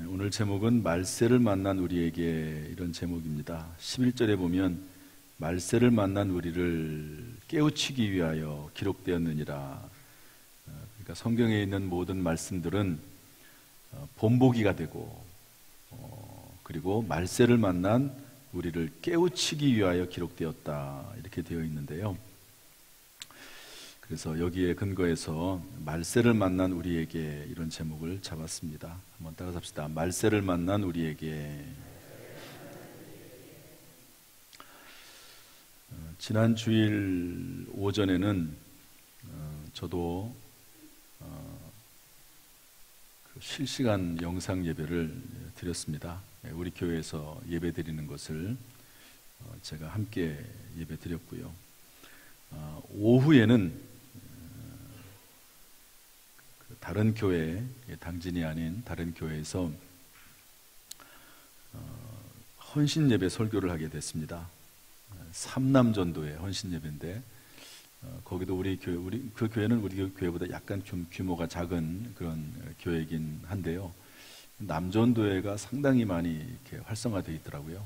오늘 제목은 말세를 만난 우리에게, 이런 제목입니다. 11절에 보면 말세를 만난 우리를 깨우치기 위하여 기록되었느니라. 그러니까 성경에 있는 모든 말씀들은 본보기가 되고, 그리고 말세를 만난 우리를 깨우치기 위하여 기록되었다, 이렇게 되어 있는데요. 그래서 여기에 근거해서 말세를 만난 우리에게, 이런 제목을 잡았습니다. 한번 따라서 합시다. 말세를 만난 우리에게. 지난 주일 오전에는 저도 실시간 영상 예배를 드렸습니다. 우리 교회에서 예배 드리는 것을 제가 함께 예배 드렸고요. 오후에는 다른 교회, 당진이 아닌 다른 교회에서 헌신 예배 설교를 하게 됐습니다. 삼남전도의 헌신 예배인데, 거기도 그 교회는 우리 교회보다 약간 좀 규모가 작은 그런 교회이긴 한데요. 남전도회가 상당히 많이 이렇게 활성화되어 있더라고요.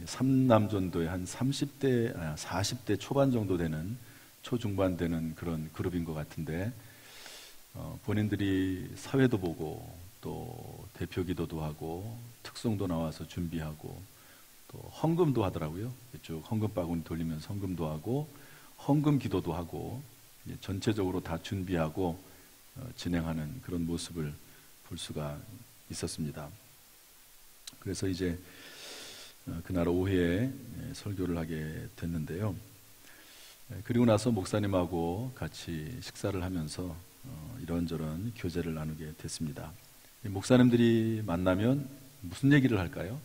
삼남전도회 한 40대 초반 정도 되는, 초중반 되는 그런 그룹인 것 같은데, 본인들이 사회도 보고 또 대표 기도도 하고 특송도 나와서 준비하고 또 헌금도 하더라고요. 쭉 헌금 바구니 돌리면서 헌금도 하고 헌금 기도도 하고, 전체적으로 다 준비하고 진행하는 그런 모습을 볼 수가 있었습니다. 그래서 이제 그날 오후에 설교를 하게 됐는데요. 그리고 나서 목사님하고 같이 식사를 하면서 이런저런 교제를 나누게 됐습니다. 목사님들이 만나면 무슨 얘기를 할까요?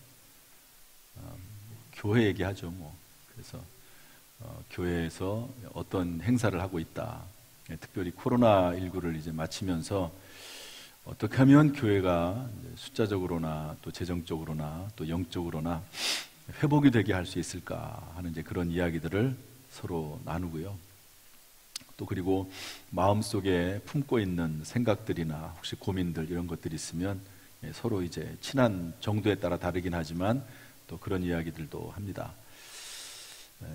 교회 얘기하죠. 그래서 교회에서 어떤 행사를 하고 있다. 특별히 코로나19를 이제 마치면서 어떻게 하면 교회가 숫자적으로나 또 재정적으로나 또 영적으로나 회복이 되게 할 수 있을까 하는 이제 그런 이야기들을 서로 나누고요. 또 그리고 마음속에 품고 있는 생각들이나 혹시 고민들, 이런 것들이 있으면 서로 이제 친한 정도에 따라 다르긴 하지만 또 그런 이야기들도 합니다.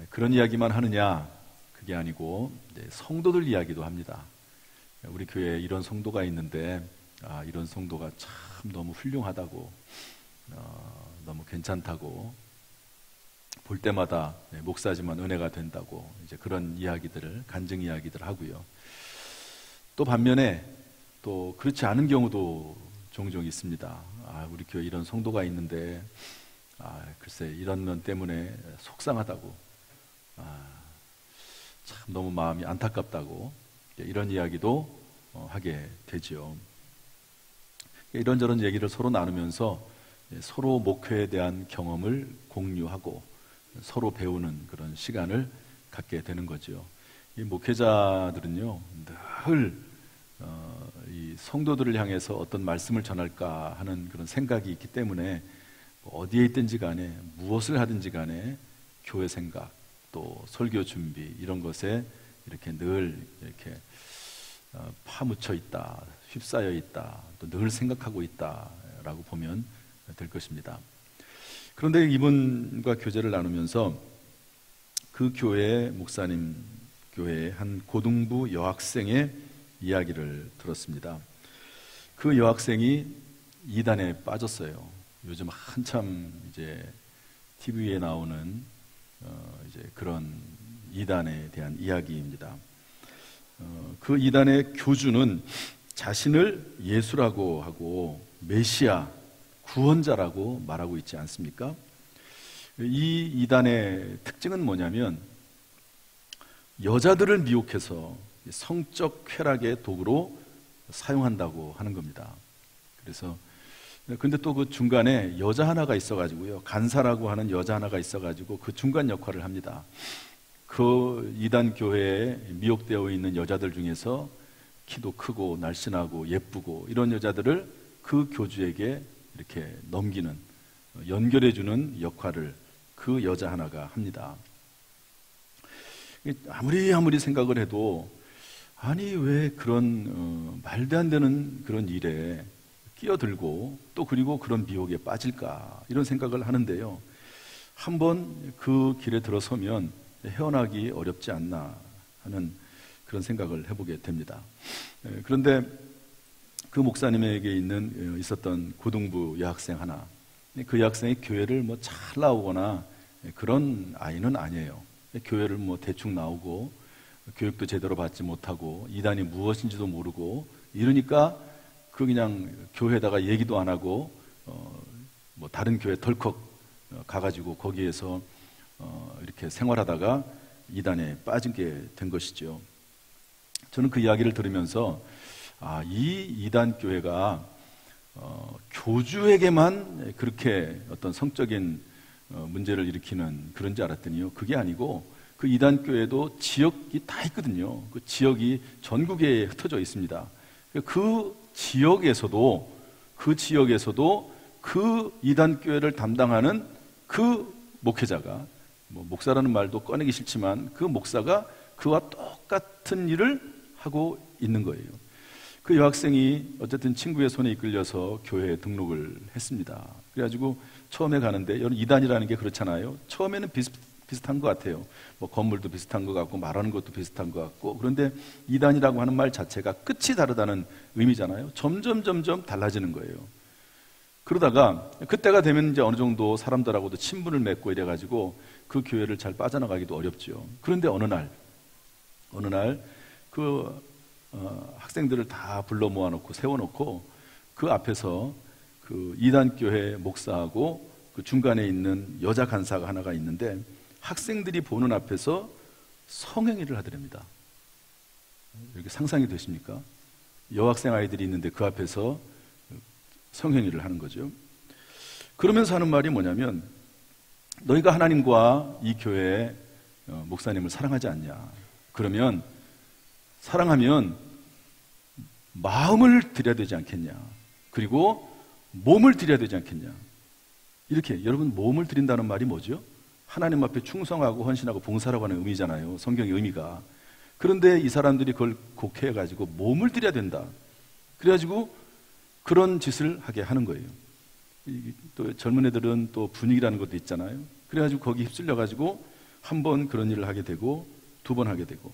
그런 이야기만 하느냐? 그게 아니고 성도들 이야기도 합니다. 우리 교회에 이런 성도가 있는데 이런 성도가 참 너무 훌륭하다고, 너무 괜찮다고, 볼 때마다 목사지만 은혜가 된다고, 이제 그런 이야기들을, 간증 이야기들을 하고요. 또 반면에 또 그렇지 않은 경우도 종종 있습니다. 우리 교회 이런 성도가 있는데 글쎄 이런 면 때문에 속상하다고, 참 너무 마음이 안타깝다고, 이런 이야기도 하게 되죠. 이런저런 얘기를 서로 나누면서 서로 목회에 대한 경험을 공유하고 서로 배우는 그런 시간을 갖게 되는 거죠. 이 목회자들은요, 늘 이 성도들을 향해서 어떤 말씀을 전할까 하는 그런 생각이 있기 때문에 어디에 있든지 간에, 무엇을 하든지 간에 교회 생각, 또 설교 준비, 이런 것에 이렇게 늘 이렇게 파묻혀 있다, 휩싸여 있다, 또 늘 생각하고 있다라고 보면 될 것입니다. 그런데 이분과 교제를 나누면서 그 교회 목사님 교회의 한 고등부 여학생의 이야기를 들었습니다. 그 여학생이 이단에 빠졌어요. 요즘 한참 이제 TV에 나오는 이제 그런 이단에 대한 이야기입니다. 그 이단의 교주는 자신을 예수라고 하고 메시아, 구원자라고 말하고 있지 않습니까? 이 이단의 특징은 뭐냐면 여자들을 미혹해서 성적 쾌락의 도구로 사용한다고 하는 겁니다. 그래서 근데 또 그 중간에 여자 하나가 있어가지고요, 간사라고 하는 여자 하나가 있어가지고 그 중간 역할을 합니다. 그 이단 교회에 미혹되어 있는 여자들 중에서 키도 크고 날씬하고 예쁘고 이런 여자들을 그 교주에게 이렇게 넘기는, 연결해주는 역할을 그 여자 하나가 합니다. 아무리 생각을 해도 아니 왜 그런 말도 안 되는 그런 일에 끼어들고 또 그리고 그런 미혹에 빠질까 이런 생각을 하는데요. 한번 그 길에 들어서면 헤어나기 어렵지 않나 하는 그런 생각을 해보게 됩니다. 그런데 그 목사님에게 있었던 고등부 여학생 하나, 그 여학생이 교회를 뭐 잘 나오거나 그런 아이는 아니에요. 교회를 뭐 대충 나오고 교육도 제대로 받지 못하고 이단이 무엇인지도 모르고 이러니까 그 그냥 교회에다가 얘기도 안 하고 뭐 다른 교회 덜컥 가가지고 거기에서 이렇게 생활하다가 이단에 빠지게 된 것이죠. 저는 그 이야기를 들으면서 이 이단 교회가 교주에게만 그렇게 어떤 성적인 문제를 일으키는 그런 줄 알았더니요, 그게 아니고 그 이단 교회도 지역이 다 있거든요. 그 지역이 전국에 흩어져 있습니다. 그 지역에서도 그 이단 교회를 담당하는 그 목회자가, 뭐 목사라는 말도 꺼내기 싫지만 그 목사가 그와 똑같은 일을 하고 있는 거예요. 그 여학생이 어쨌든 친구의 손에 이끌려서 교회에 등록을 했습니다. 그래가지고 처음에 가는데, 여러분 이단이라는 게 그렇잖아요. 처음에는 비슷한 것 같아요. 뭐 건물도 비슷한 것 같고 말하는 것도 비슷한 것 같고, 그런데 이단이라고 하는 말 자체가 끝이 다르다는 의미잖아요. 점점 달라지는 거예요. 그러다가 그때가 되면 이제 어느 정도 사람들하고도 친분을 맺고 이래가지고 그 교회를 잘 빠져나가기도 어렵죠. 그런데 어느 날 그 학생들을 다 불러 모아놓고 세워놓고 그 앞에서 그 이단교회 목사하고 그 중간에 있는 여자 간사가 하나가 있는데 학생들이 보는 앞에서 성행위를 하더랍니다. 이렇게 상상이 되십니까? 여학생 아이들이 있는데 그 앞에서 성행위를 하는 거죠. 그러면서 하는 말이 뭐냐면, 너희가 하나님과 이 교회의 목사님을 사랑하지 않냐? 그러면 사랑하면 마음을 드려야 되지 않겠냐? 그리고 몸을 드려야 되지 않겠냐? 이렇게, 여러분 몸을 드린다는 말이 뭐죠? 하나님 앞에 충성하고 헌신하고 봉사라고 하는 의미잖아요. 성경의 의미가. 그런데 이 사람들이 그걸 곡해가지고 몸을 드려야 된다. 그래가지고 그런 짓을 하게 하는 거예요. 또 젊은 애들은 또 분위기라는 것도 있잖아요. 그래가지고 거기 휩쓸려가지고 한 번 그런 일을 하게 되고 두 번 하게 되고,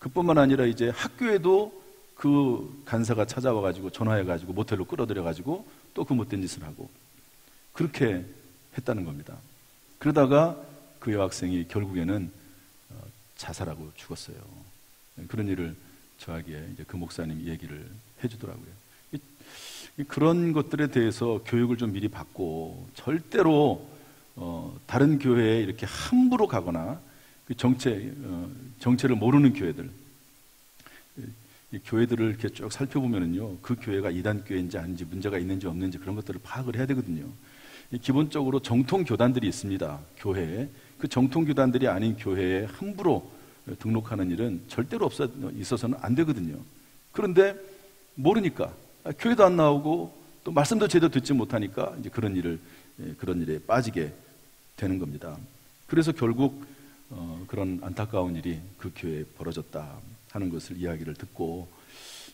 그뿐만 아니라 이제 학교에도 그 간사가 찾아와가지고 전화해가지고 모텔로 끌어들여가지고 또 그 못된 짓을 하고 그렇게 했다는 겁니다. 그러다가 그 여학생이 결국에는 자살하고 죽었어요. 그런 일을 저에게 이제 그 목사님이 얘기를 해주더라고요. 그런 것들에 대해서 교육을 좀 미리 받고, 절대로 다른 교회에 이렇게 함부로 가거나 그 정체를 모르는 교회들, 이 교회들을 이렇게 쭉 살펴보면은요, 그 교회가 이단 교회인지 아닌지, 문제가 있는지 없는지 그런 것들을 파악을 해야 되거든요. 기본적으로 정통 교단들이 있습니다. 교회에. 그 정통 교단들이 아닌 교회에 함부로 등록하는 일은 절대로 있어서는 안 되거든요. 그런데 모르니까, 교회도 안 나오고 또 말씀도 제대로 듣지 못하니까 이제 그런 일에 빠지게 되는 겁니다. 그래서 결국 그런 안타까운 일이 그 교회에 벌어졌다 하는 것을 이야기를 듣고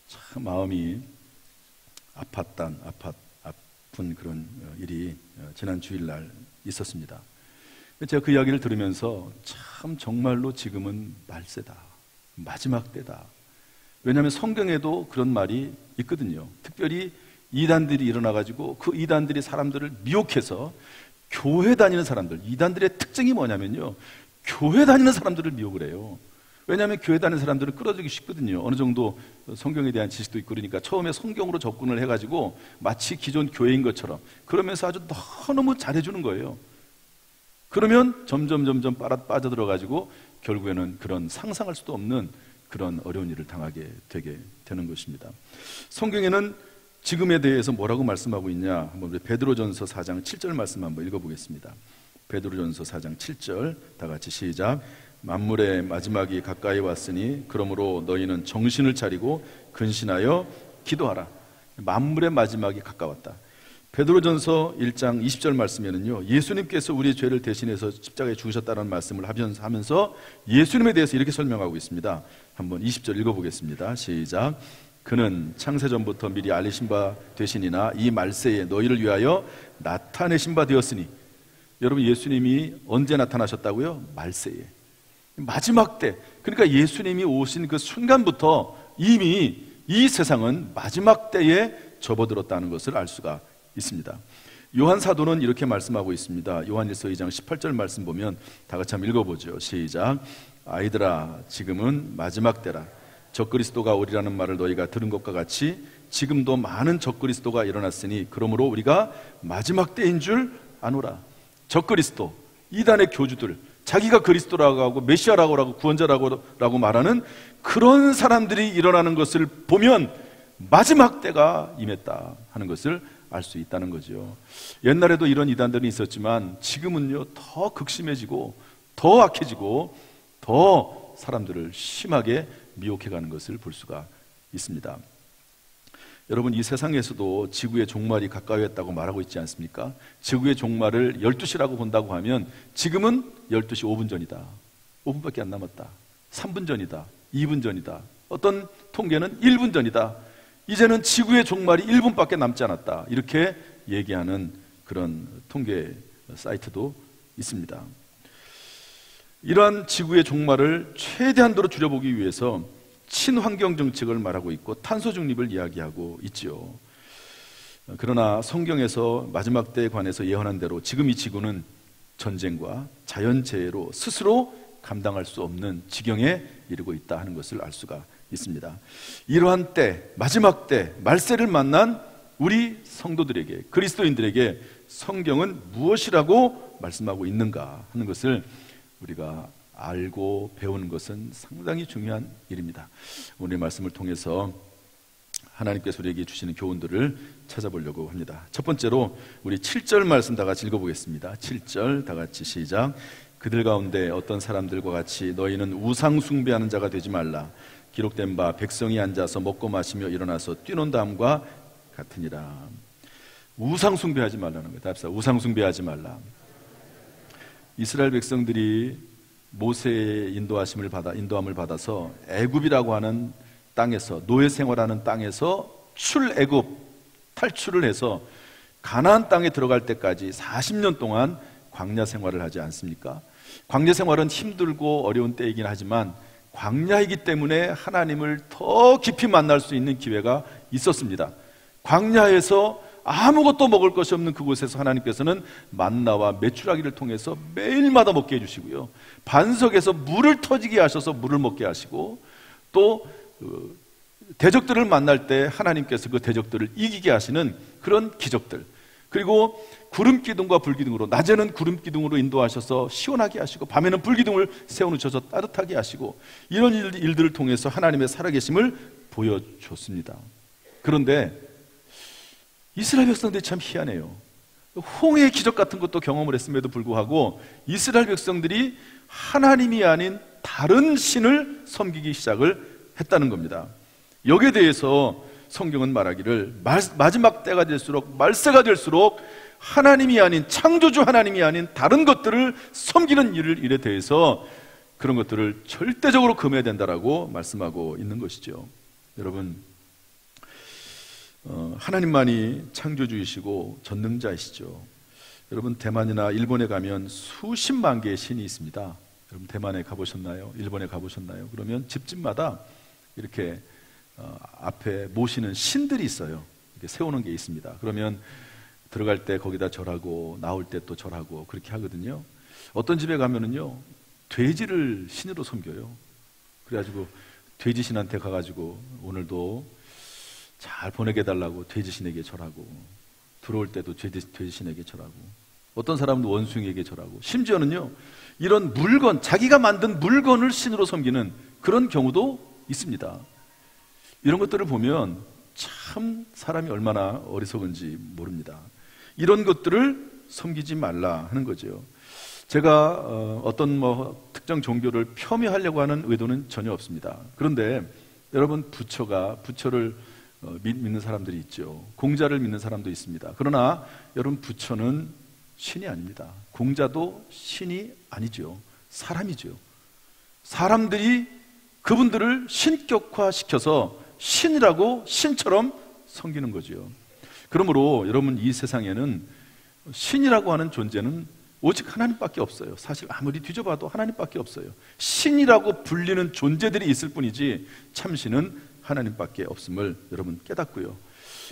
참 마음이 아픈 그런 일이 지난 주일날 있었습니다. 제가 그 이야기를 들으면서 참 정말로 지금은 말세다, 마지막 때다. 왜냐하면 성경에도 그런 말이 있거든요. 특별히 이단들이 일어나가지고 그 이단들이 사람들을 미혹해서 교회 다니는 사람들, 이단들의 특징이 뭐냐면요, 교회 다니는 사람들을 미혹을 해요. 왜냐하면 교회 다니는 사람들은 끌어들이기 쉽거든요. 어느 정도 성경에 대한 지식도 있고 그러니까 처음에 성경으로 접근을 해가지고 마치 기존 교회인 것처럼 그러면서 아주 너무너무 잘해주는 거예요. 그러면 점점 빠져들어가지고 결국에는 그런 상상할 수도 없는 그런 어려운 일을 당하게 되게 되는 것입니다. 성경에는 지금에 대해서 뭐라고 말씀하고 있냐, 한번 베드로전서 4장 7절 말씀 한번 읽어보겠습니다. 베드로전서 4장 7절 다 같이 시작. 만물의 마지막이 가까이 왔으니 그러므로 너희는 정신을 차리고 근신하여 기도하라. 만물의 마지막이 가까웠다. 베드로전서 1장 20절 말씀에는요, 예수님께서 우리 죄를 대신해서 십자가에 죽으셨다는 말씀을 하면서 예수님에 대해서 이렇게 설명하고 있습니다. 한번 20절 읽어보겠습니다. 시작. 그는 창세전부터 미리 알리신 바 되시니나 이 말세에 너희를 위하여 나타내신 바 되었으니. 여러분, 예수님이 언제 나타나셨다고요? 말세에, 마지막 때. 그러니까 예수님이 오신 그 순간부터 이미 이 세상은 마지막 때에 접어들었다는 것을 알 수가 있습니다. 요한 사도는 이렇게 말씀하고 있습니다. 요한일서 2장 18절 말씀 보면 다 같이 한번 읽어보죠. 시작. 아이들아, 지금은 마지막 때라. 적그리스도가 오리라는 말을 너희가 들은 것과 같이 지금도 많은 적그리스도가 일어났으니 그러므로 우리가 마지막 때인 줄 아노라. 적그리스도, 이단의 교주들, 자기가 그리스도라고 하고 메시아라고 하고 구원자라고 말하는 그런 사람들이 일어나는 것을 보면 마지막 때가 임했다 하는 것을 알 수 있다는 거죠. 옛날에도 이런 이단들이 있었지만 지금은요, 더 극심해지고 더 악해지고 더 사람들을 심하게 미혹해가는 것을 볼 수가 있습니다. 여러분, 이 세상에서도 지구의 종말이 가까이했다고 말하고 있지 않습니까? 지구의 종말을 12시라고 본다고 하면 지금은 12시 5분 전이다, 5분밖에 안 남았다, 3분 전이다, 2분 전이다, 어떤 통계는 1분 전이다, 이제는 지구의 종말이 1분밖에 남지 않았다, 이렇게 얘기하는 그런 통계 사이트도 있습니다. 이러한 지구의 종말을 최대한도로 줄여보기 위해서 친환경 정책을 말하고 있고 탄소 중립을 이야기하고 있지요. 그러나 성경에서 마지막 때에 관해서 예언한 대로 지금 이 지구는 전쟁과 자연재해로 스스로 감당할 수 없는 지경에 이르고 있다 하는 것을 알 수가 있습니다. 이러한 때, 마지막 때, 말세를 만난 우리 성도들에게, 그리스도인들에게 성경은 무엇이라고 말씀하고 있는가 하는 것을 우리가 알고 배우는 것은 상당히 중요한 일입니다. 오늘 말씀을 통해서 하나님께서 우리에게 주시는 교훈들을 찾아보려고 합니다. 첫 번째로 우리 7절 말씀 다 같이 읽어보겠습니다. 7절 다 같이 시작. 그들 가운데 어떤 사람들과 같이 너희는 우상 숭배하는 자가 되지 말라. 기록된 바 백성이 앉아서 먹고 마시며 일어나서 뛰는 다음과 같으니라. 우상 숭배하지 말라는 거예요. 답사 우상 숭배하지 말라. 이스라엘 백성들이 모세의 인도함을 받아서 애굽이라고 하는 땅에서, 노예 생활하는 땅에서 출애굽 탈출을 해서 가나안 땅에 들어갈 때까지 40년 동안 광야 생활을 하지 않습니까? 광야 생활은 힘들고 어려운 때이긴 하지만 광야이기 때문에 하나님을 더 깊이 만날 수 있는 기회가 있었습니다. 광야에서 아무것도 먹을 것이 없는 그곳에서 하나님께서는 만나와 메추라기를 통해서 매일마다 먹게 해주시고요, 반석에서 물을 터지게 하셔서 물을 먹게 하시고, 또 대적들을 만날 때 하나님께서 그 대적들을 이기게 하시는 그런 기적들, 그리고 구름 기둥과 불 기둥으로, 낮에는 구름 기둥으로 인도하셔서 시원하게 하시고 밤에는 불 기둥을 세워놓으셔서 따뜻하게 하시고, 이런 일들을 통해서 하나님의 살아계심을 보여줬습니다. 그런데 이스라엘 백성들이 참 희한해요. 홍해의 기적 같은 것도 경험을 했음에도 불구하고 이스라엘 백성들이 하나님이 아닌 다른 신을 섬기기 시작을 했다는 겁니다. 여기에 대해서 성경은 말하기를 마지막 때가 될수록, 말세가 될수록 하나님이 아닌, 창조주 하나님이 아닌 다른 것들을 섬기는 일에 대해서 그런 것들을 절대적으로 금해야 된다라고 말씀하고 있는 것이죠. 여러분, 하나님만이 창조주이시고 전능자이시죠. 여러분, 대만이나 일본에 가면 수십만 개의 신이 있습니다. 여러분, 대만에 가보셨나요? 일본에 가보셨나요? 그러면 집집마다 이렇게 앞에 모시는 신들이 있어요. 이렇게 세우는 게 있습니다. 그러면 들어갈 때 거기다 절하고 나올 때 또 절하고 그렇게 하거든요. 어떤 집에 가면은요, 돼지를 신으로 섬겨요. 그래가지고 돼지 신한테 가가지고 오늘도 잘 보내게 해달라고 돼지 신에게 절하고, 들어올 때도 돼지 신에게 절하고, 어떤 사람은 원숭이에게 절하고, 심지어는요 이런 물건, 자기가 만든 물건을 신으로 섬기는 그런 경우도 있습니다. 이런 것들을 보면 참 사람이 얼마나 어리석은지 모릅니다. 이런 것들을 섬기지 말라 하는 거죠. 제가 어떤 특정 종교를 폄훼하려고 하는 의도는 전혀 없습니다. 그런데 여러분, 부처를 믿는 사람들이 있죠. 공자를 믿는 사람도 있습니다. 그러나 여러분, 부처는 신이 아닙니다. 공자도 신이 아니죠. 사람이죠. 사람들이 그분들을 신격화시켜서 신이라고 신처럼 섬기는 거죠. 그러므로 여러분, 이 세상에는 신이라고 하는 존재는 오직 하나님밖에 없어요. 사실 아무리 뒤져봐도 하나님밖에 없어요. 신이라고 불리는 존재들이 있을 뿐이지 참신은 하나님밖에 없음을 여러분 깨닫고요.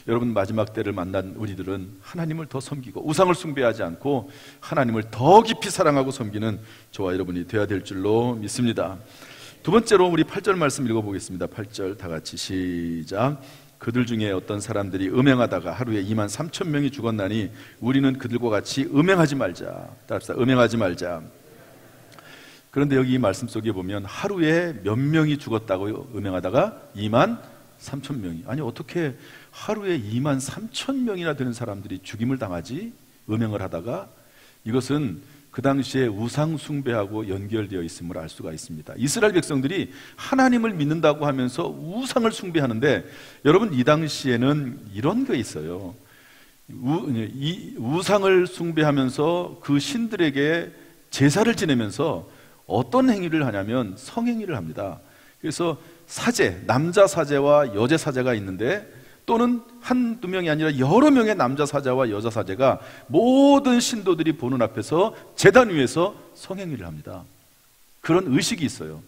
여러분, 마지막 때를 만난 우리들은 하나님을 더 섬기고 우상을 숭배하지 않고 하나님을 더 깊이 사랑하고 섬기는 저와 여러분이 되어야 될 줄로 믿습니다. 두 번째로 우리 8절 말씀 읽어보겠습니다. 8절 다 같이 시작. 그들 중에 어떤 사람들이 음행하다가 하루에 2만 3천 명이 죽었나니 우리는 그들과 같이 음행하지 말자. 따라합시다. 음행하지 말자. 그런데 여기 이 말씀 속에 보면 하루에 몇 명이 죽었다고요? 음행하다가 2만 3천 명이. 아니, 어떻게 하루에 2만 3천 명이나 되는 사람들이 죽임을 당하지? 음행을 하다가. 이것은 그 당시에 우상 숭배하고 연결되어 있음을 알 수가 있습니다. 이스라엘 백성들이 하나님을 믿는다고 하면서 우상을 숭배하는데, 여러분, 이 당시에는 이런 게 있어요. 우상을 숭배하면서 그 신들에게 제사를 지내면서 어떤 행위를 하냐면 성행위를 합니다. 그래서 사제, 남자 사제와 여자 사제가 있는데, 또는 한두 명이 아니라 여러 명의 남자 사제와 여자 사제가 모든 신도들이 보는 앞에서 제단 위에서 성행위를 합니다. 그런 의식이 있어요.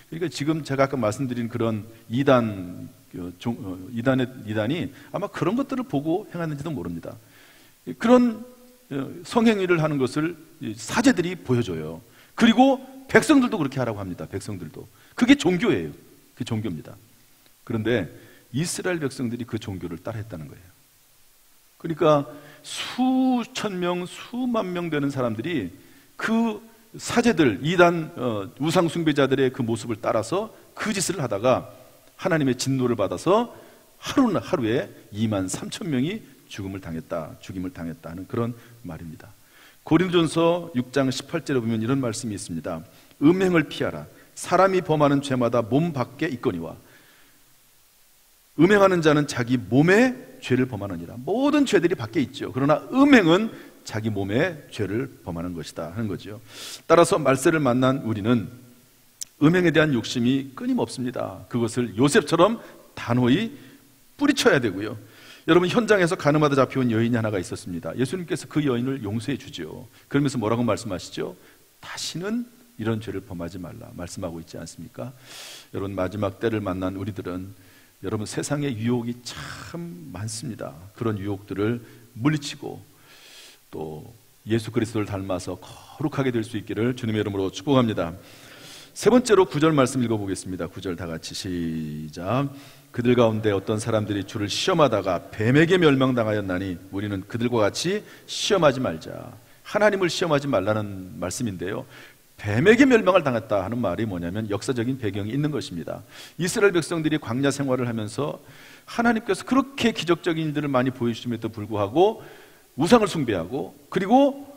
그러니까 지금 제가 아까 말씀드린 그런 이단이 아마 그런 것들을 보고 행하는지도 모릅니다. 그런 성행위를 하는 것을 사제들이 보여줘요. 그리고 백성들도 그렇게 하라고 합니다. 백성들도. 그게 종교예요. 그게 종교입니다. 그런데 이스라엘 백성들이 그 종교를 따라했다는 거예요. 그러니까 수천 명, 수만 명 되는 사람들이 그 사제들, 이단 우상 숭배자들의 그 모습을 따라서 그 짓을 하다가 하나님의 진노를 받아서 하루에 2만 3천 명이 죽임을 당했다 하는 그런 말입니다. 고린도전서 6장 18절에 보면 이런 말씀이 있습니다. 음행을 피하라. 사람이 범하는 죄마다 몸 밖에 있거니와 음행하는 자는 자기 몸에 죄를 범하느니라. 모든 죄들이 밖에 있죠. 그러나 음행은 자기 몸에 죄를 범하는 것이다 하는 거죠. 따라서 말세를 만난 우리는 음행에 대한 욕심이 끊임없습니다. 그것을 요셉처럼 단호히 뿌리쳐야 되고요. 여러분, 현장에서 가늠하다 잡혀온 여인이 하나가 있었습니다. 예수님께서 그 여인을 용서해 주죠. 그러면서 뭐라고 말씀하시죠? 다시는 이런 죄를 범하지 말라 말씀하고 있지 않습니까? 여러분, 마지막 때를 만난 우리들은 여러분, 세상에 유혹이 참 많습니다. 그런 유혹들을 물리치고 또 예수 그리스도를 닮아서 거룩하게 될 수 있기를 주님의 이름으로 축복합니다. 세 번째로 9절 말씀 읽어보겠습니다. 9절 다 같이 시작. 그들 가운데 어떤 사람들이 주를 시험하다가 뱀에게 멸망당하였나니 우리는 그들과 같이 시험하지 말자. 하나님을 시험하지 말라는 말씀인데요, 뱀에게 멸망을 당했다 하는 말이 뭐냐면 역사적인 배경이 있는 것입니다. 이스라엘 백성들이 광야 생활을 하면서 하나님께서 그렇게 기적적인 일들을 많이 보여주심에도 불구하고 우상을 숭배하고 그리고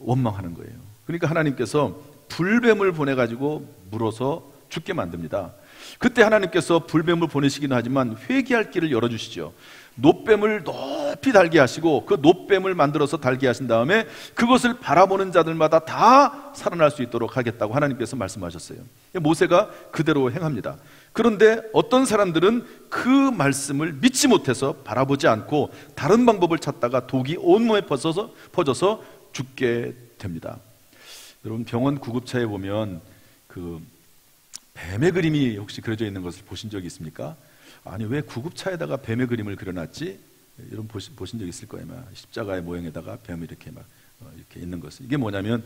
원망하는 거예요. 그러니까 하나님께서 불뱀을 보내가지고 물어서 죽게 만듭니다. 그때 하나님께서 불뱀을 보내시기는 하지만 회개할 길을 열어주시죠. 놋뱀을 높이 달게 하시고 그 놋뱀을 만들어서 달게 하신 다음에 그것을 바라보는 자들마다 다 살아날 수 있도록 하겠다고 하나님께서 말씀하셨어요. 모세가 그대로 행합니다. 그런데 어떤 사람들은 그 말씀을 믿지 못해서 바라보지 않고 다른 방법을 찾다가 독이 온몸에 퍼져서 죽게 됩니다. 여러분, 병원 구급차에 보면 그 뱀의 그림이 혹시 그려져 있는 것을 보신 적이 있습니까? 아니, 왜 구급차에다가 뱀의 그림을 그려놨지? 이런 보신 적 있을 거예요. 십자가의 모형에다가 뱀이 이렇게 이렇게 있는 것을. 이게 뭐냐면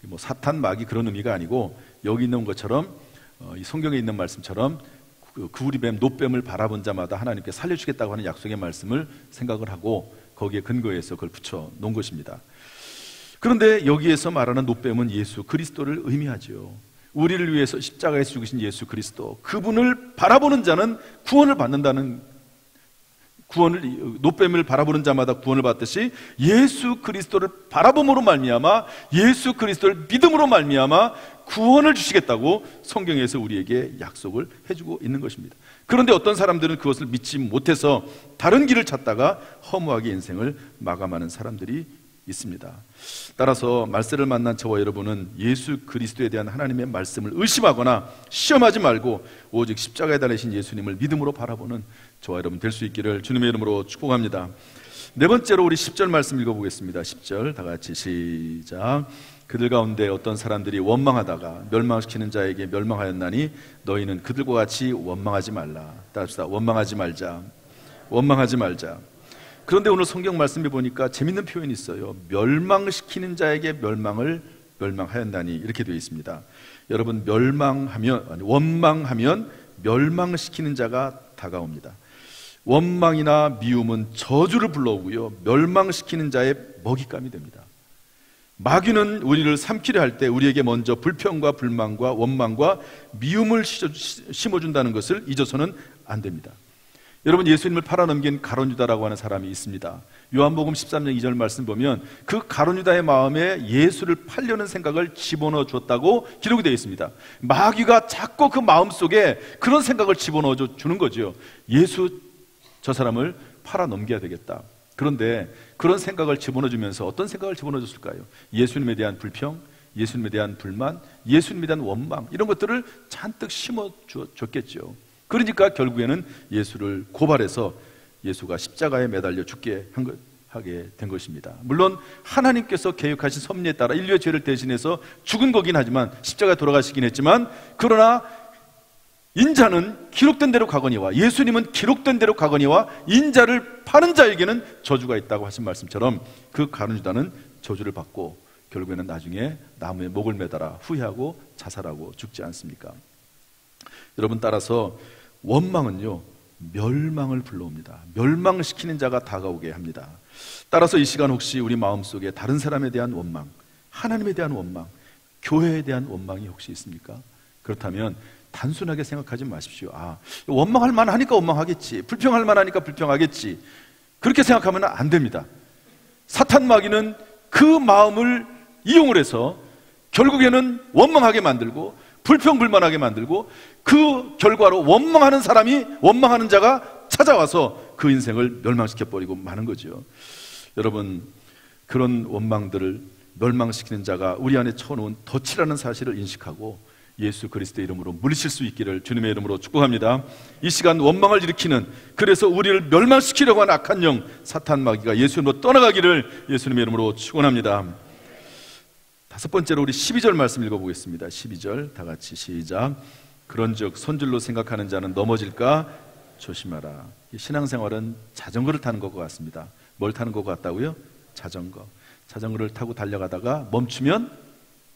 뭐 사탄, 마귀 그런 의미가 아니고 여기 있는 것처럼 이 성경에 있는 말씀처럼 구리뱀, 놋뱀을 바라본 자마다 하나님께 살려주겠다고 하는 약속의 말씀을 생각을 하고 거기에 근거해서 그걸 붙여 놓은 것입니다. 그런데 여기에서 말하는 놋뱀은 예수 그리스도를 의미하죠. 우리를 위해서 십자가에서 죽으신 예수 그리스도, 그분을 바라보는 자는 구원을 받는다는, 놋뱀을 바라보는 자마다 구원을 받듯이 예수 그리스도를 바라봄으로 말미암아, 예수 그리스도를 믿음으로 말미암아 구원을 주시겠다고 성경에서 우리에게 약속을 해주고 있는 것입니다. 그런데 어떤 사람들은 그것을 믿지 못해서 다른 길을 찾다가 허무하게 인생을 마감하는 사람들이 있습니다. 따라서 말세를 만난 저와 여러분은 예수 그리스도에 대한 하나님의 말씀을 의심하거나 시험하지 말고 오직 십자가에 달리신 예수님을 믿음으로 바라보는 저와 여러분 될 수 있기를 주님의 이름으로 축복합니다. 네 번째로 우리 10절 말씀 읽어보겠습니다. 10절 다 같이 시작. 그들 가운데 어떤 사람들이 원망하다가 멸망시키는 자에게 멸망하였나니 너희는 그들과 같이 원망하지 말라. 따라합시다. 원망하지 말자. 원망하지 말자. 그런데 오늘 성경 말씀에 보니까 재밌는 표현이 있어요. 멸망시키는 자에게 멸망하였나니 이렇게 되어 있습니다. 여러분 원망하면 멸망시키는 자가 다가옵니다. 원망이나 미움은 저주를 불러오고요, 멸망시키는 자의 먹잇감이 됩니다. 마귀는 우리를 삼키려 할 때 우리에게 먼저 불평과 불만과 원망과 미움을 심어준다는 것을 잊어서는 안 됩니다. 여러분, 예수님을 팔아넘긴 가룟 유다라고 하는 사람이 있습니다. 요한복음 13장 2절 말씀 보면 그 가룟 유다의 마음에 예수를 팔려는 생각을 집어넣어 줬다고 기록이 되어 있습니다. 마귀가 자꾸 그 마음속에 그런 생각을 집어넣어 주는 거죠. 예수 저 사람을 팔아넘겨야 되겠다. 그런데 그런 생각을 집어넣어 주면서 어떤 생각을 집어넣어 줬을까요? 예수님에 대한 불평, 예수님에 대한 불만, 예수님에 대한 원망, 이런 것들을 잔뜩 심어 줬겠죠. 그러니까 결국에는 예수를 고발해서 예수가 십자가에 매달려 죽게 하게 된 것입니다. 물론 하나님께서 계획하신 섭리에 따라 인류의 죄를 대신해서 죽은 거긴 하지만, 십자가에 돌아가시긴 했지만, 그러나 인자는 기록된 대로 가거니와, 예수님은 기록된 대로 가거니와 인자를 파는 자에게는 저주가 있다고 하신 말씀처럼 그 가룟 유다는 저주를 받고 결국에는 나중에 나무에 목을 매달아 후회하고 자살하고 죽지 않습니까? 여러분, 따라서 원망은요, 멸망을 불러옵니다. 멸망시키는 자가 다가오게 합니다. 따라서 이 시간 혹시 우리 마음속에 다른 사람에 대한 원망, 하나님에 대한 원망, 교회에 대한 원망이 혹시 있습니까? 그렇다면 단순하게 생각하지 마십시오. 원망할 만하니까 원망하겠지, 불평할 만하니까 불평하겠지, 그렇게 생각하면 안 됩니다. 사탄 마귀는 그 마음을 이용을 해서 결국에는 원망하게 만들고 불평불만하게 만들고, 그 결과로 원망하는 자가 찾아와서 그 인생을 멸망시켜버리고 마는 거죠. 여러분, 그런 원망들을 멸망시키는 자가 우리 안에 쳐놓은 덫이라는 사실을 인식하고 예수 그리스도의 이름으로 물리칠 수 있기를 주님의 이름으로 축복합니다. 이 시간 원망을 일으키는, 그래서 우리를 멸망시키려고 하는 악한 영 사탄 마귀가 예수님으로 떠나가기를 예수님의 이름으로 축원합니다. 다섯 번째로 우리 12절 말씀 읽어보겠습니다. 12절 다 같이 시작. 그런즉 손질로 생각하는 자는 넘어질까 조심하라. 신앙생활은 자전거를 타는 것과 같습니다. 뭘 타는 것 같다고요? 자전거를 타고 달려가다가 멈추면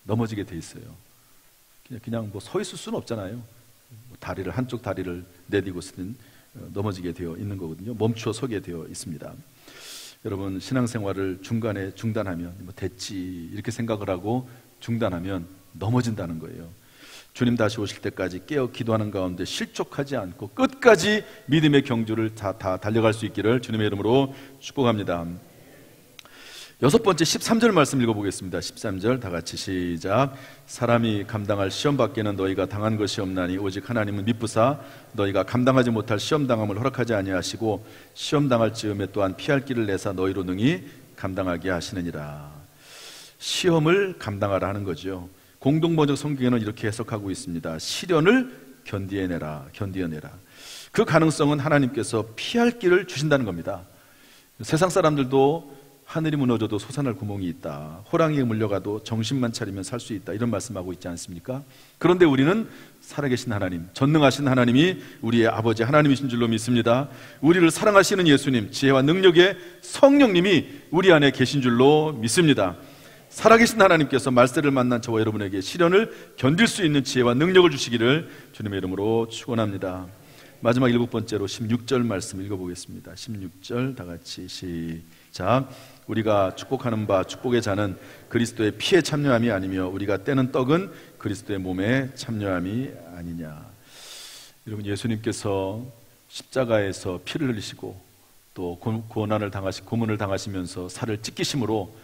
넘어지게 돼 있어요. 그냥 서 있을 수는 없잖아요. 한쪽 다리를 내딛고서는 넘어지게 되어 있는 거거든요. 멈추어 서게 되어 있습니다. 여러분, 신앙생활을 중간에 중단하면 됐지 이렇게 생각을 하고 중단하면 넘어진다는 거예요. 주님 다시 오실 때까지 깨어 기도하는 가운데 실족하지 않고 끝까지 믿음의 경주를 다 달려갈 수 있기를 주님의 이름으로 축복합니다. 여섯 번째 13절 말씀 읽어보겠습니다. 13절 다 같이 시작. 사람이 감당할 시험 밖에는 너희가 당한 것이 없나니 오직 하나님은 미쁘사 너희가 감당하지 못할 시험 당함을 허락하지 아니하시고 시험 당할 즈음에 또한 피할 길을 내사 너희로 능히 감당하게 하시느니라. 시험을 감당하라 하는 거죠. 공동번역 성경에는 이렇게 해석하고 있습니다. 시련을 견디어내라. 그 가능성은 하나님께서 피할 길을 주신다는 겁니다. 세상 사람들도 하늘이 무너져도 솟아날 구멍이 있다, 호랑이에 물려가도 정신만 차리면 살 수 있다, 이런 말씀하고 있지 않습니까? 그런데 우리는 살아계신 하나님, 전능하신 하나님이 우리의 아버지 하나님이신 줄로 믿습니다. 우리를 사랑하시는 예수님, 지혜와 능력의 성령님이 우리 안에 계신 줄로 믿습니다. 살아계신 하나님께서 말세를 만난 저와 여러분에게 시련을 견딜 수 있는 지혜와 능력을 주시기를 주님의 이름으로 축원합니다. 마지막 일곱 번째로 16절 말씀 읽어보겠습니다. 16절 다 같이 시작. 우리가 축복하는 바 축복의 잔은 그리스도의 피에 참여함이 아니며 우리가 떼는 떡은 그리스도의 몸에 참여함이 아니냐. 여러분, 예수님께서 십자가에서 피를 흘리시고 또 고문을 당하시면서 살을 찢기심으로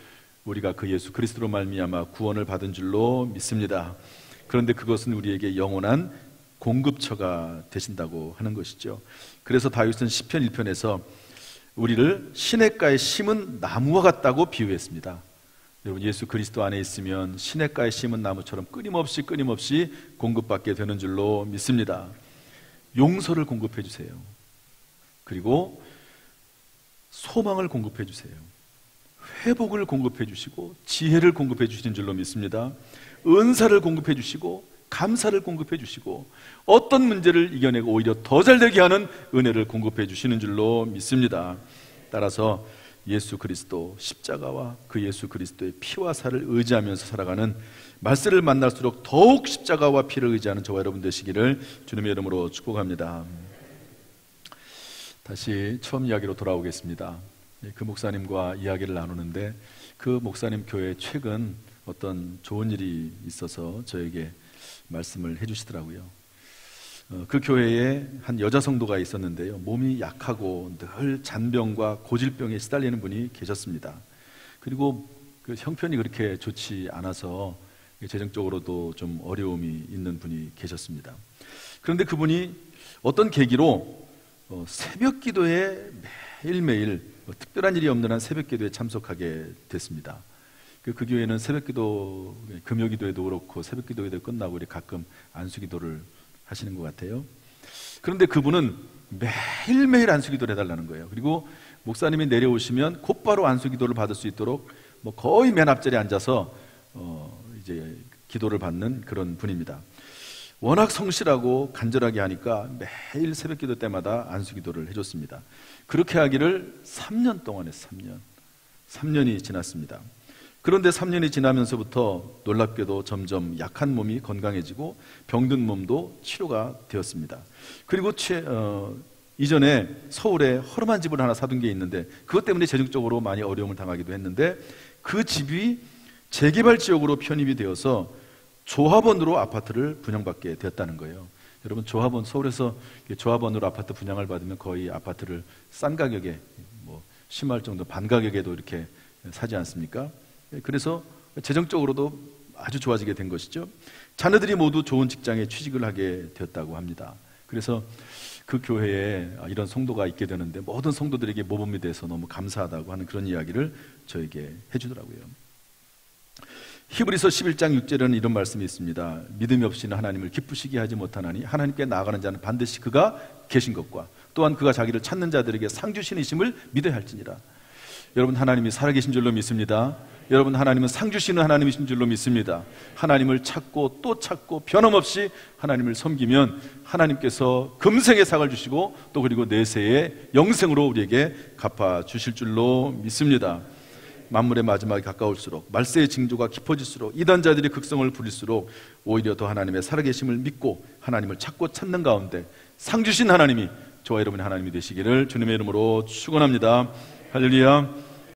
우리가 그 예수 그리스도로 말미암아 구원을 받은 줄로 믿습니다. 그런데 그것은 우리에게 영원한 공급처가 되신다고 하는 것이죠. 그래서 다윗은 시편 1편에서 우리를 시냇가에 심은 나무와 같다고 비유했습니다. 여러분, 예수 그리스도 안에 있으면 시냇가에 심은 나무처럼 끊임없이 공급받게 되는 줄로 믿습니다. 용서를 공급해 주세요. 그리고 소망을 공급해 주세요. 회복을 공급해 주시고 지혜를 공급해 주시는 줄로 믿습니다. 은사를 공급해 주시고 감사를 공급해 주시고 어떤 문제를 이겨내고 오히려 더 잘되게 하는 은혜를 공급해 주시는 줄로 믿습니다. 따라서 예수 그리스도 십자가와 그 예수 그리스도의 피와 살을 의지하면서 살아가는 말세를 만날수록 더욱 십자가와 피를 의지하는 저와 여러분 되시기를 주님의 이름으로 축복합니다. 다시 처음 이야기로 돌아오겠습니다. 그 목사님과 이야기를 나누는데 그 목사님 교회에 최근 어떤 좋은 일이 있어서 저에게 말씀을 해주시더라고요. 그 교회에 한 여자 성도가 있었는데요, 몸이 약하고 늘 잔병과 고질병에 시달리는 분이 계셨습니다. 그리고 그 형편이 그렇게 좋지 않아서 재정적으로도 좀 어려움이 있는 분이 계셨습니다. 그런데 그분이 어떤 계기로 새벽 기도에 매일매일 특별한 일이 없는 한 새벽 기도에 참석하게 됐습니다. 그 교회는 새벽 기도, 금요 기도에도 그렇고 새벽 기도에도 끝나고 우리 가끔 안수 기도를 하시는 것 같아요. 그런데 그분은 매일매일 안수 기도를 해달라는 거예요. 그리고 목사님이 내려오시면 곧바로 안수 기도를 받을 수 있도록 거의 맨 앞자리에 앉아서 이제 기도를 받는 그런 분입니다. 워낙 성실하고 간절하게 하니까 매일 새벽 기도 때마다 안수 기도를 해줬습니다. 그렇게 하기를 3년 동안 했어요. 3년이 지났습니다. 그런데 3년이 지나면서부터 놀랍게도 점점 약한 몸이 건강해지고 병든 몸도 치료가 되었습니다. 그리고 이전에 서울에 허름한 집을 하나 사둔 게 있는데 그것 때문에 재정적으로 많이 어려움을 당하기도 했는데 그 집이 재개발 지역으로 편입이 되어서 조합원으로 아파트를 분양받게 되었다는 거예요. 여러분, 조합원, 서울에서 조합원으로 아파트 분양을 받으면 거의 아파트를 싼 가격에 심할 정도 반 가격에도 이렇게 사지 않습니까? 그래서 재정적으로도 아주 좋아지게 된 것이죠. 자녀들이 모두 좋은 직장에 취직을 하게 되었다고 합니다. 그래서 그 교회에 이런 성도가 있게 되는데 모든 성도들에게 모범이 돼서 너무 감사하다고 하는 그런 이야기를 저에게 해주더라고요. 히브리서 11장 6절에는 이런 말씀이 있습니다. 믿음이 없이는 하나님을 기쁘시게 하지 못하나니 하나님께 나아가는 자는 반드시 그가 계신 것과 또한 그가 자기를 찾는 자들에게 상 주시니심을 믿어야 할지니라. 여러분, 하나님이 살아계신 줄로 믿습니다. 여러분, 하나님은 상 주시는 하나님이신 줄로 믿습니다. 하나님을 찾고 또 찾고 변함없이 하나님을 섬기면 하나님께서 금생의 상을 주시고 또 그리고 내세의 영생으로 우리에게 갚아주실 줄로 믿습니다. 만물의 마지막이 가까울수록 말세의 징조가 깊어질수록 이단자들이 극성을 부릴수록 오히려 더 하나님의 살아계심을 믿고 하나님을 찾고 찾는 가운데 상 주신 하나님이 저와 여러분의 하나님이 되시기를 주님의 이름으로 축원합니다. 할렐루야.